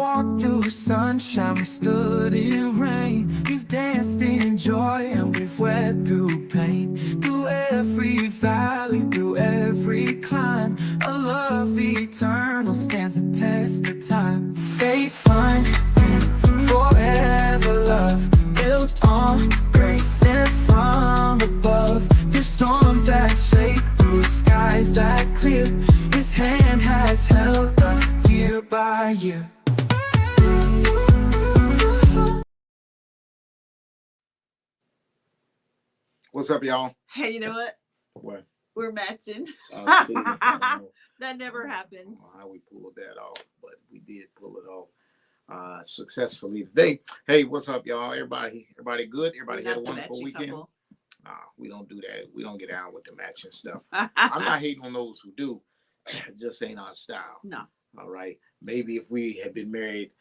walked through sunshine, we stood in rain. We've danced in joy and we've wept through pain. Through every valley, through every climb, a love eternal stands the test of time. Faith, fun, and forever love, built on grace sent from above. Through storms that shake, through skies that clear, His hand has held us year by year. What's up, y'all? Hey, you know what? What? We're matching. See, That never happens. How we pulled that off, but we did pull it off successfully today. Hey, what's up, y'all? Everybody good? Everybody had a wonderful weekend? Nah, we don't do that. We don't get down with the matching stuff. I'm not hating on those who do. It just ain't our style. No. All right. Maybe if we had been married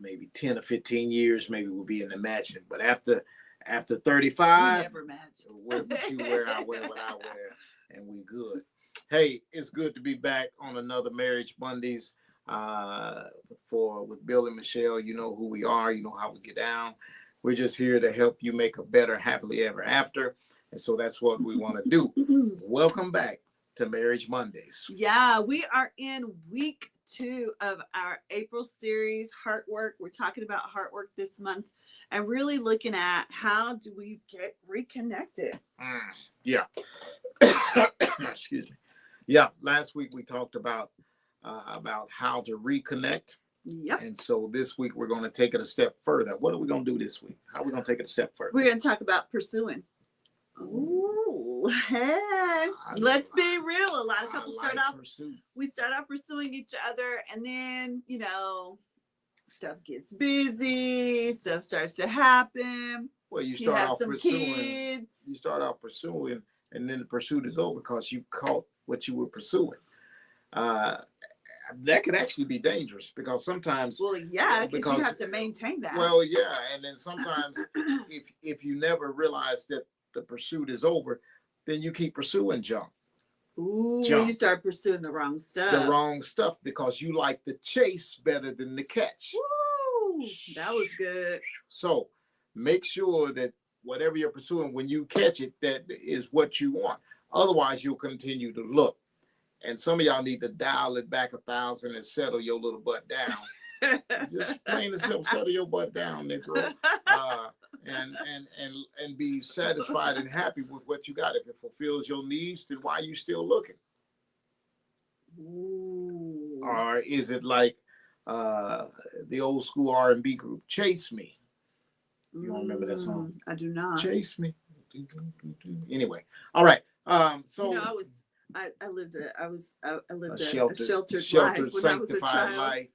maybe 10 or 15 years, maybe we'll be in the matching. But after 35, we never matched. What you wear, I wear what I wear, and we good. Hey, it's good to be back on another Marriage Mondays with Bill and Michelle. You know who we are. You know how we get down. We're just here to help you make a better happily ever after. And so that's what we want to do. Welcome back to Marriage Mondays. Yeah, we are in week 2 of our April series, Heart Work. We're talking about heart work this month and really looking at how do we get reconnected. Yeah. Excuse me. Yeah, last week we talked about how to reconnect. Yep. And so this week we're going to take it a step further. What are we going to do this week? How are we going to take it a step further? We're going to talk about pursuing. Ooh, hey, let's be real. A lot of couples start off pursuing each other, and then, stuff gets busy, stuff starts to happen. Well, you start off pursuing, and then the pursuit is over because you caught what you were pursuing. That could actually be dangerous because sometimes. Well, yeah, because you have to maintain that. Well, yeah, and then sometimes if you never realize that the pursuit is over, then you keep pursuing junk. You start pursuing the wrong stuff. Because you like the chase better than the catch. Woo, that was good. So make sure that whatever you're pursuing, when you catch it, that is what you want. Otherwise, you'll continue to look. And some of y'all need to dial it back 1,000 and settle your little butt down. Just plain and simple, settle your butt down, Negro. And be satisfied and happy with what you got. If it fulfills your needs, then why are you still looking? Ooh. Or is it like the old school R&B group, Chase Me? You don't remember that song? I do not. Chase Me. Anyway, all right. So I lived a sheltered, life sanctified life.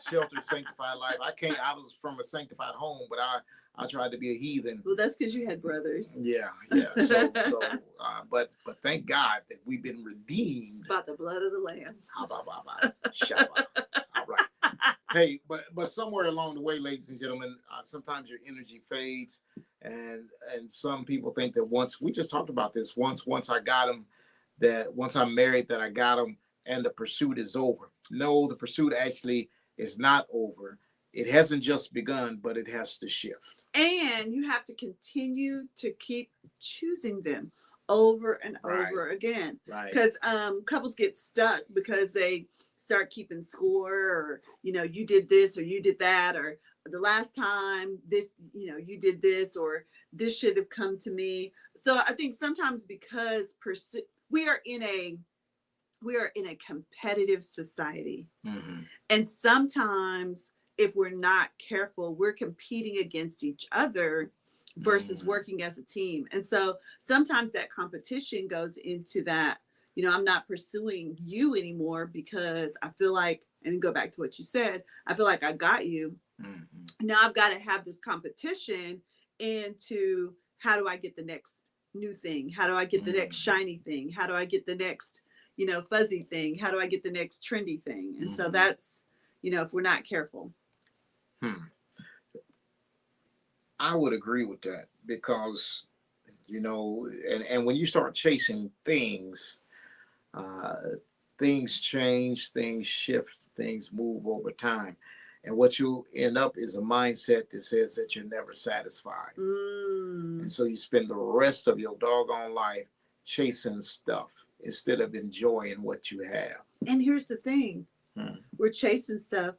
Sheltered, sanctified life. I was from a sanctified home, but I tried to be a heathen. Well, that's because you had brothers. Yeah. But thank God that we've been redeemed by the blood of the Lamb. All right. Hey, but somewhere along the way, ladies and gentlemen, sometimes your energy fades, and some people think that once we just talked about this. Once I got them, that once I'm married, that I got them, and the pursuit is over. No, the pursuit actually is not over. It hasn't just begun, but it has to shift. And you have to continue to keep choosing them over and over again. Right. Because couples get stuck because they start keeping score, or, you did this or you did that, or the last time this, you did this, or this should have come to me. So I think sometimes because we are in a competitive society. Mm-hmm. And sometimes if we're not careful, we're competing against each other versus working as a team. And so sometimes that competition goes into that, I'm not pursuing you anymore because I feel like, and go back to what you said, I feel like I got you. Mm-hmm. Now I've got to have this competition into how do I get the next new thing? How do I get the next shiny thing? How do I get the next, fuzzy thing? How do I get the next trendy thing? And so that's, if we're not careful. I would agree with that because, and when you start chasing things, things change, things shift, things move over time. And what you end up is a mindset that says that you're never satisfied. Mm. And so you spend the rest of your doggone life chasing stuff instead of enjoying what you have. And here's the thing. Hmm. We're chasing stuff,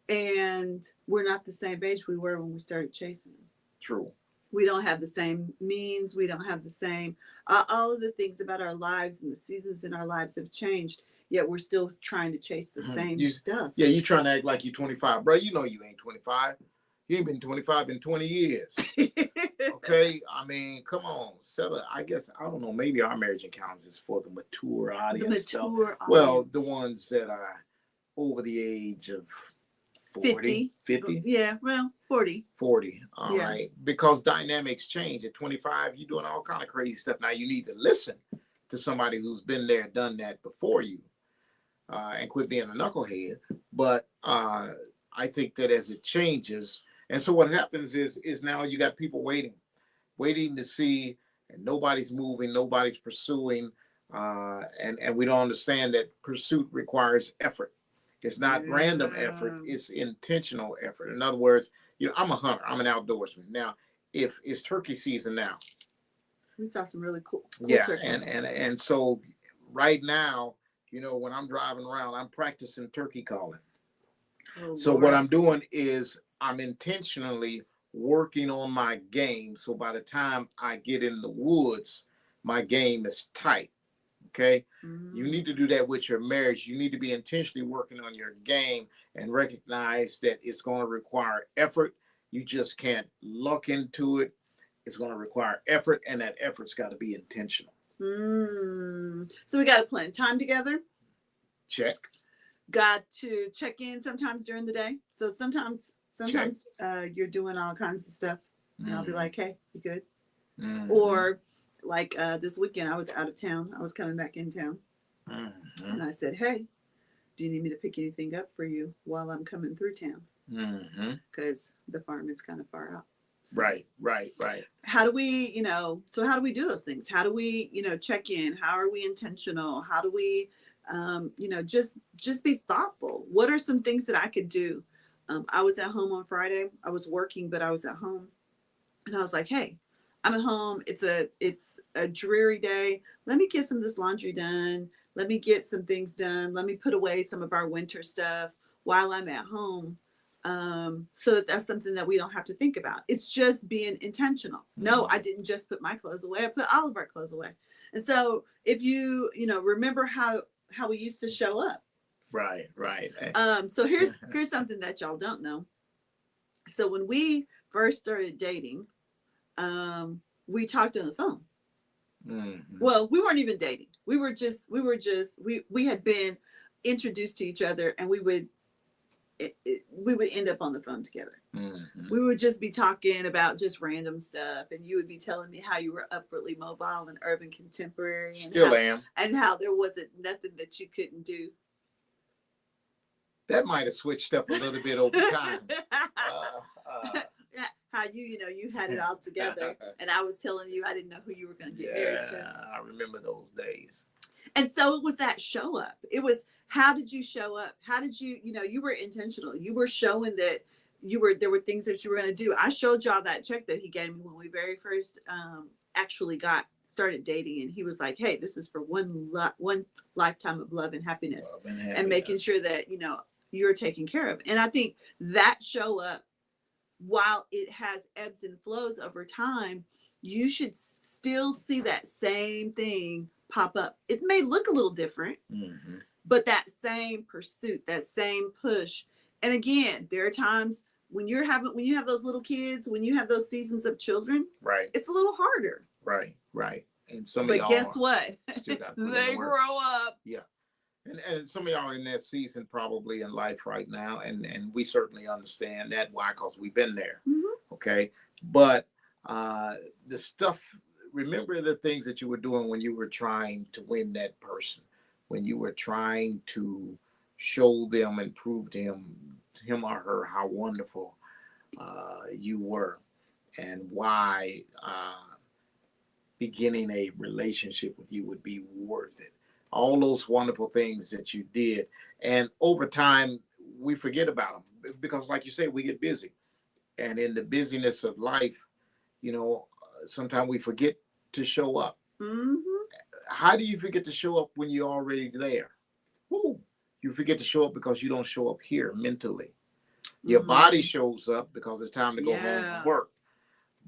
and we're not the same age we were when we started chasing them. True. We don't have the same means. We don't have the same, all of the things about our lives and the seasons in our lives have changed, yet we're still trying to chase the same stuff. Yeah, you trying to act like you're 25. Bro, you know you ain't 25. You ain't been 25 in 20 years. Okay? I mean, come on. Settle. I guess, I don't know, maybe our marriage encounters is for the mature audience. The mature audience. Well, the ones that are over the age of 40, 50? Yeah, well, 40. 40. All Yeah. right. Because dynamics change. At 25, you're doing all kind of crazy stuff. Now you need to listen to somebody who's been there, done that before you, and quit being a knucklehead. But I think that as it changes, and so what happens is now you got people waiting to see, and nobody's moving, nobody's pursuing, and we don't understand that pursuit requires effort. It's not random effort, it's intentional effort. In other words, you know, I'm a hunter, I'm an outdoorsman. Now, if it's turkey season now. We saw some really cool Yeah, turkeys. and so right now, you know, when I'm driving around, I'm practicing turkey calling. Oh, So Lord. what I'm doing is I'm intentionally working on my game. So by the time I get in the woods, my game is tight. Okay. You need to do that with your marriage. You need to be intentionally working on your game and recognize that it's going to require effort. You just can't luck into it. It's going to require effort, and that effort's got to be intentional. So we got to plan time together. Check. Got to check in sometimes during the day. So sometimes you're doing all kinds of stuff, and I'll be like, "Hey, you good?" Or like this weekend, I was out of town. I was coming back in town, and I said, "Hey, do you need me to pick anything up for you while I'm coming through town? Because the farm is kind of far out." So Right. how do we, so how do we do those things? How do we, check in? How are we intentional? How do we, just be thoughtful? What are some things that I could do? I was at home on Friday. I was working, but I was at home, and I was like, "Hey, I'm at home. It's a dreary day. Let me get some of this laundry done. Let me get some things done. Let me put away some of our winter stuff while I'm at home." So that's something that we don't have to think about. It's just being intentional. No, I didn't just put my clothes away. I put all of our clothes away. And so if you, remember how we used to show up. Right. So here's something that y'all don't know. So when we first started dating, we talked on the phone. Well, we weren't even dating. We had been introduced to each other, and we would end up on the phone together. We would just be talking about just random stuff, and you would be telling me how you were upwardly mobile and urban contemporary, and how there wasn't nothing that you couldn't do. That might have switched up a little bit over time. How you had it all together, and I was telling you I didn't know who you were going to get married to. I remember those days. And so it was that show up. It was, how did you show up? How did you, you were intentional. You were showing that there were things that you were going to do. I showed y'all that check that he gave me when we very first actually started dating. And he was like, "Hey, this is for one lifetime of love and happiness, and making sure that, you're taken care of." And I think that show up, while it has ebbs and flows over time, you should still see that same thing pop up. It may look a little different, but that same pursuit, that same push. And again, there are times when you have those little kids, when you have those seasons of children, right, it's a little harder. Right. And but guess what? They grow up. Yeah. And some of y'all in that season probably in life right now, and we certainly understand that. Why? Because we've been there. Okay. But the stuff, remember the things that you were doing when you were trying to win that person, when you were trying to show them and prove to him or her how wonderful you were, and why beginning a relationship with you would be worth it. All those wonderful things that you did. And over time, we forget about them. because like you say, we get busy, and in the busyness of life, sometimes we forget to show up. Hmm. How do you forget to show up when you're already there? Woo. You forget to show up because you don't show up here mentally. Your body shows up because it's time to go home from work,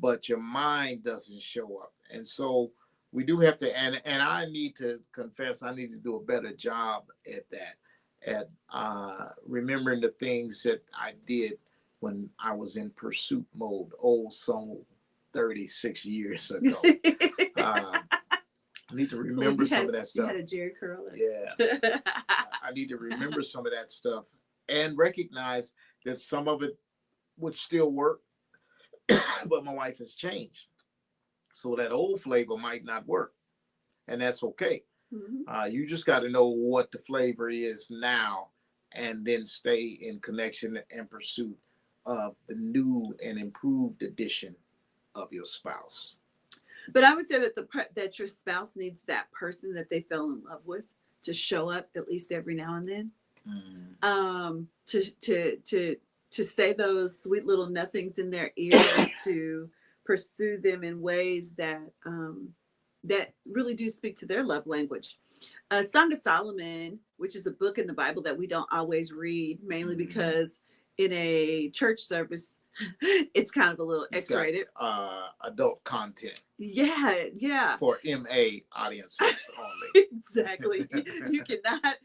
but your mind doesn't show up. And so we do have to, and I need to confess, I need to do a better job at that, at remembering the things that I did when I was in pursuit mode, old song 36 years ago. I need to remember some of that stuff. You had a Jerry curl. Yeah. I need to remember some of that stuff and recognize that some of it would still work, but my life has changed. So that old flavor might not work, and that's okay. Mm-hmm. You just got to know what the flavor is now, and then stay in connection and pursuit of the new and improved edition of your spouse. But I would say that that your spouse needs that person that they fell in love with to show up at least every now and then. To say those sweet little nothings in their ear, to pursue them in ways that that really do speak to their love language. Song of Solomon, which is a book in the Bible that we don't always read, mainly because in a church service, it's kind of a little X-rated. Adult content. Yeah. For MA audiences only. Exactly. You cannot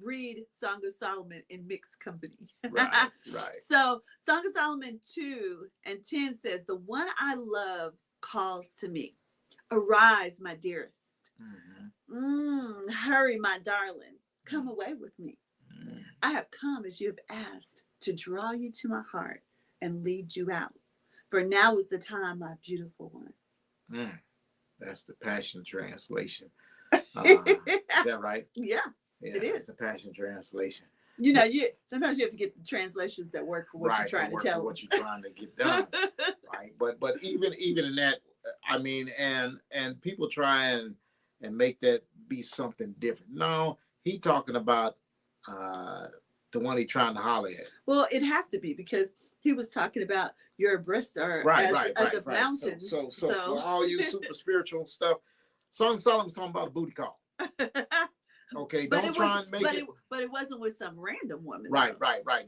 read Song of Solomon in mixed company. Right. So Song of Solomon 2:10 says, "The one I love calls to me. Arise, my dearest. Hurry, my darling. Come away with me. I have come as you have asked, to draw you to my heart and lead you out. For now is the time, my beautiful one." That's the Passion Translation. Is that right? Yeah, it is. It's the Passion Translation. Sometimes you have to get the translations that work for what you're trying to tell. What you're trying to get done, right? But even in that, I mean, and people try and make that be something different. No, he talking about the one he trying to holler at. Well, it'd have to be, because he was talking about your breasts are as a mountain. So for all you super spiritual stuff, Song of Solomon's talking about a booty call. Okay, don't try and make it. But it wasn't with some random woman. Right.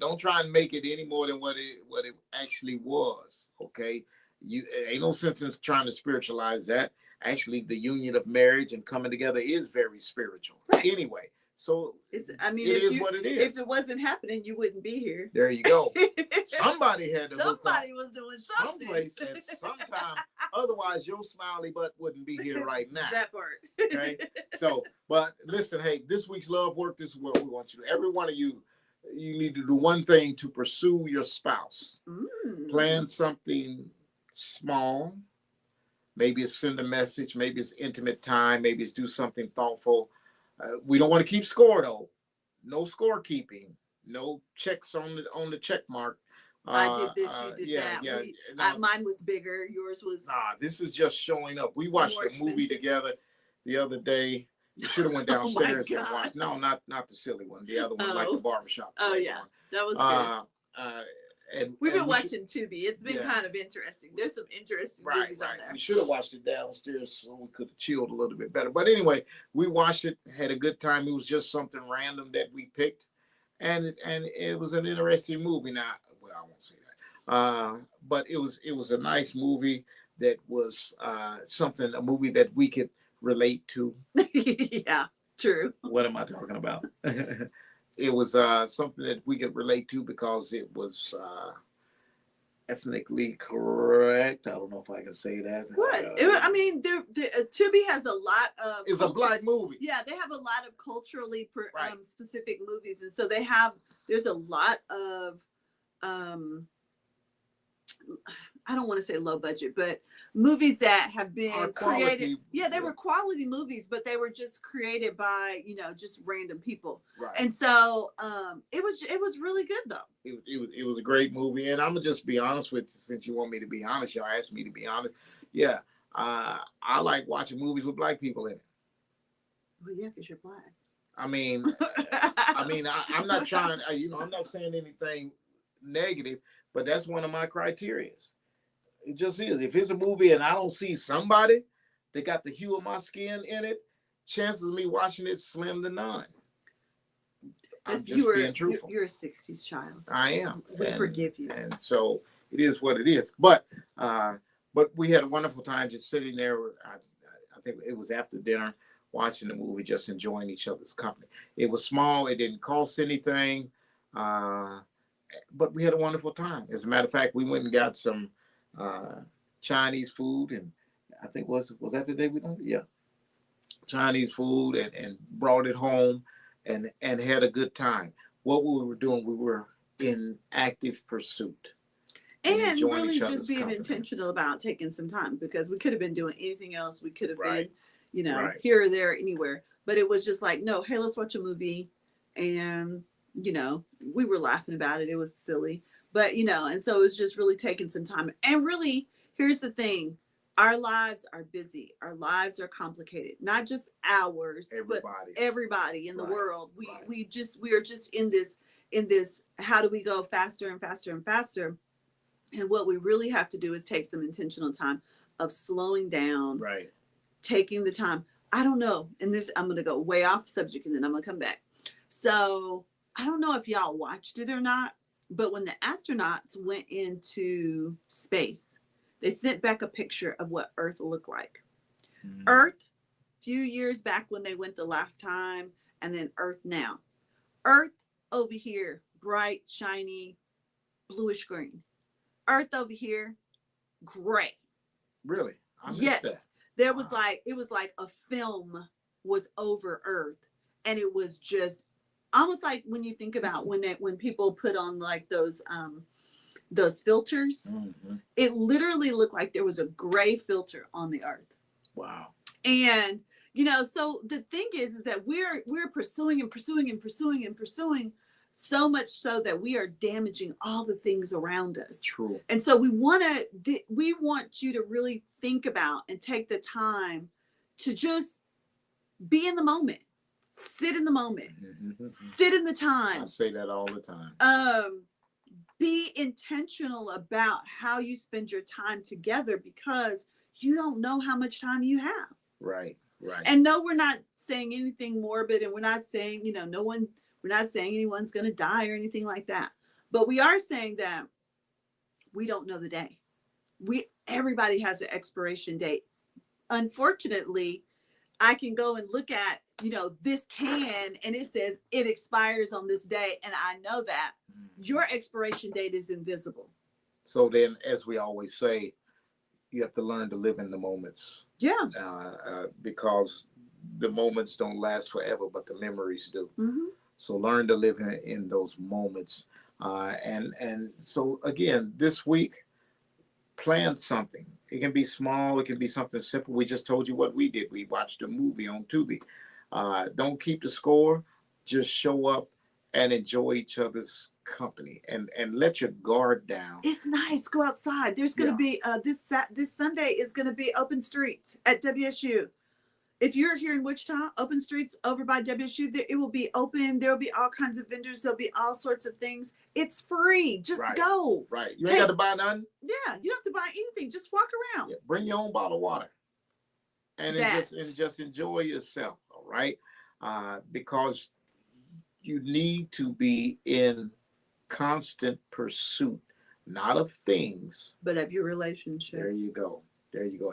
Don't try and make it any more than what it actually was. Okay, ain't no sense in trying to spiritualize that. Actually, the union of marriage and coming together is very spiritual. Right. Anyway, so it is what it is. If it wasn't happening, you wouldn't be here. There you go. Somebody had to Somebody was doing something. Someplace at some time. Otherwise, your smiley butt wouldn't be here right now. That part. Okay. So, but listen, hey, this week's love work, this is what we want you to do. Every one of you need to do one thing to pursue your spouse. Plan something small. Maybe it's send a message. Maybe it's intimate time. Maybe it's do something thoughtful. We don't want to keep score though. No score keeping. No checks on the check mark. I did this, you did that. Yeah. Mine was bigger. Yours was. This is just showing up. We watched a movie together the other day. You should have went downstairs and watched. No, not the silly one. The other one, like the barbershop. Oh yeah, that was good. And we've been watching Tubi. It's been kind of interesting. There's some interesting movies on there. We should have watched it downstairs so we could have chilled a little bit better. But anyway, we watched it, had a good time. It was just something random that we picked, and it was an interesting movie. Now, well, I won't say that, but it was a nice movie that was a movie that we could relate to. Yeah, true. What am I talking about? It was something that we could relate to because it was ethnically correct. I don't know if I can say that. What? Tubi has a lot of. It's a black movie. Yeah, they have a lot of culturally specific movies, and so there's a lot of I don't want to say low budget, but movies that have been created. Yeah, they were quality movies, but they were just created by, just random people. Right. And so it was really good though. It was a great movie. And I'm gonna just be honest with you, since you want me to be honest, y'all asked me to be honest. Yeah. I like watching movies with black people in it. Well, yeah, because you're black. I mean, I'm not trying. I'm not saying anything negative, but that's one of my criterias. It just is. If it's a movie and I don't see somebody that got the hue of my skin in it, chances of me watching it slim to none. I'm just being truthful. You're a '60s child. I am. We forgive you. And so it is what it is. But we had a wonderful time just sitting there. I think it was after dinner, watching the movie, just enjoying each other's company. It was small. It didn't cost anything. But we had a wonderful time. As a matter of fact, we went and got some Chinese food, and I think was that the day we done it? Yeah, Chinese food, and brought it home, and had a good time. What we were doing, we were in active pursuit, and really just being intentional about taking some time, because we could have been doing anything else. We could have been, here or there, anywhere. But it was just like, no, hey, let's watch a movie, and we were laughing about it. It was silly. But, and so it was just really taking some time. And really, here's the thing. Our lives are busy. Our lives are complicated. Not just ours, but everybody in the world. We are just in this, how do we go faster and faster and faster? And what we really have to do is take some intentional time of slowing down, taking the time. I don't know. And this, I'm going to go way off subject, and then I'm going to come back. So I don't know if y'all watched it or not, but when the astronauts went into space, they sent back a picture of what Earth looked like. Mm-hmm. Earth, few years back when they went the last time, and then Earth now. Earth over here, bright, shiny, bluish green. Earth over here, gray. Really? I missed yes. That. There was it was like a film was over Earth, and it was just almost like when you think about when people put on like those filters, mm-hmm. It literally looked like there was a gray filter on the Earth. Wow. And so the thing is that we're pursuing and pursuing and pursuing and pursuing, so much so that we are damaging all the things around us. True. And so we want you to really think about and take the time to just be in the moment. Sit in the moment. Mm-hmm. Sit in the time. I say that all the time. Be intentional about how you spend your time together, because you don't know how much time you have. Right. And no, we're not saying anything morbid, and we're not saying, we're not saying anyone's going to die or anything like that. But we are saying that we don't know the day. Everybody has an expiration date. Unfortunately, I can go and look at, this can, and it says it expires on this day. And I know that your expiration date is invisible. So then, as we always say, you have to learn to live in the moments. Yeah. Because the moments don't last forever, but the memories do. Mm-hmm. So learn to live in those moments. And so again, this week, plan something. It can be small. It can be something simple. We just told you what we did. We watched a movie on Tubi. Don't keep the score. Just show up and enjoy each other's company, and let your guard down. It's nice. Go outside. There's going to be this Sunday is going to be open streets at WSU. If you're here in Wichita, open streets over by WSU, it will be open. There will be all kinds of vendors. There'll be all sorts of things. It's free. Just go. Right. You ain't got to buy none. Yeah. You don't have to buy anything. Just walk around. Yeah, bring your own bottle of water. And just enjoy yourself. All right. Because you need to be in constant pursuit, not of things, but of your relationship. There you go.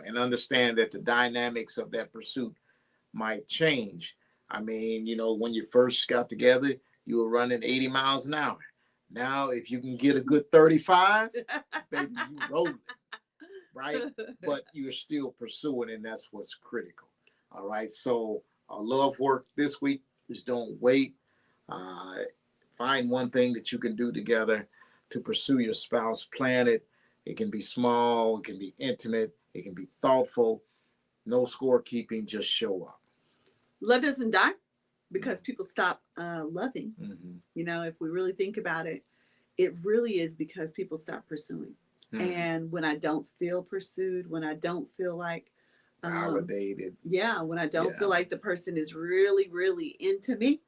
And understand that the dynamics of that pursuit might change. I mean, when you first got together, you were running 80 miles an hour. Now, if you can get a good 35, baby, you rolling, right? But you're still pursuing, and that's what's critical. All right. So love work this week. Just don't wait. Find one thing that you can do together to pursue your spouse. Plan it. It can be small. It can be intimate. It can be thoughtful. No scorekeeping. Just show up. Love doesn't die because people stop loving. Mm-hmm. If we really think about it, it really is because people stop pursuing. Mm-hmm. And when I don't feel pursued, when I don't feel like validated. Yeah, when I don't Yeah. feel like the person is really, really into me,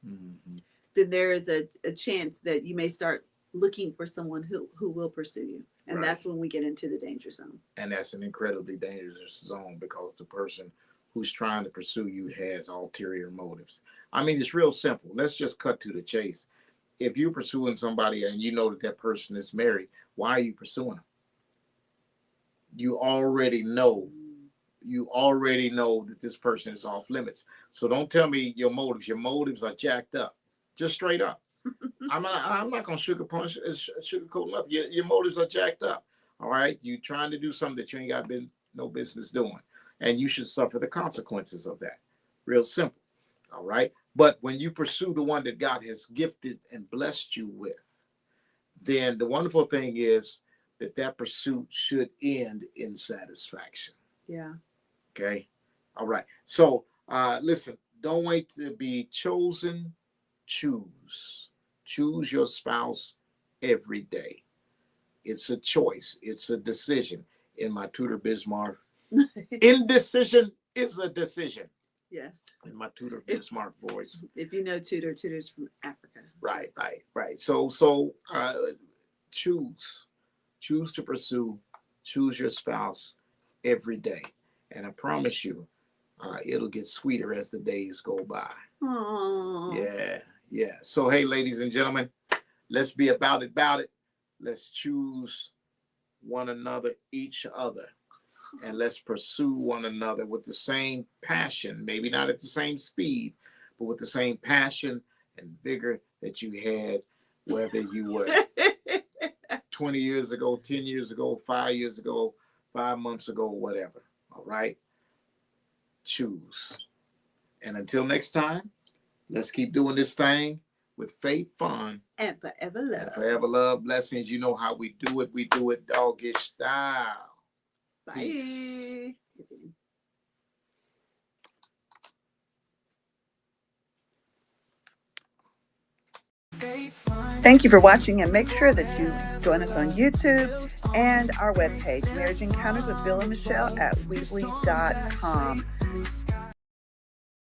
Mhm. then there is a chance that you may start looking for someone who will pursue you. And Right. that's when we get into the danger zone. And that's an incredibly dangerous zone because the person who's trying to pursue you has ulterior motives. I mean, it's real simple. Let's just cut to the chase. If you're pursuing somebody and you know that that person is married, why are you pursuing them? You already know. You already know that this person is off limits. So don't tell me your motives. Your motives are jacked up. Just straight up. I'm not gonna sugarcoat nothing. Your motives are jacked up. All right. You trying to do something that you ain't got no business doing. And you should suffer the consequences of that. Real simple. All right. But when you pursue the one that God has gifted and blessed you with, then the wonderful thing is that that pursuit should end in satisfaction. Yeah. Okay. All right. So listen, don't wait to be chosen. Choose. Choose your spouse every day. It's a choice. It's a decision. In my Tudor Bismarck, indecision is a decision. Yes. In my Tudor Bismarck voice. If you know Tudor's from Africa. Right, right. So choose to pursue, choose your spouse every day. And I promise you, it'll get sweeter as the days go by. Aww. Yeah. So, hey, ladies and gentlemen, let's be about it. Let's choose one another, each other, and let's pursue one another with the same passion, maybe not at the same speed, but with the same passion and vigor that you had, whether you were 20 years ago, 10 years ago, 5 years ago, 5 months ago, whatever. All right. Choose. And until next time, let's keep doing this thing with faith, fun, and forever love. and forever love. Blessings. You know how we do it. We do it doggish style. Bye. Peace. Thank you for watching, and make sure that you join us on YouTube and our webpage, Marriage Encounters with Bill and Michelle at Weebly.com.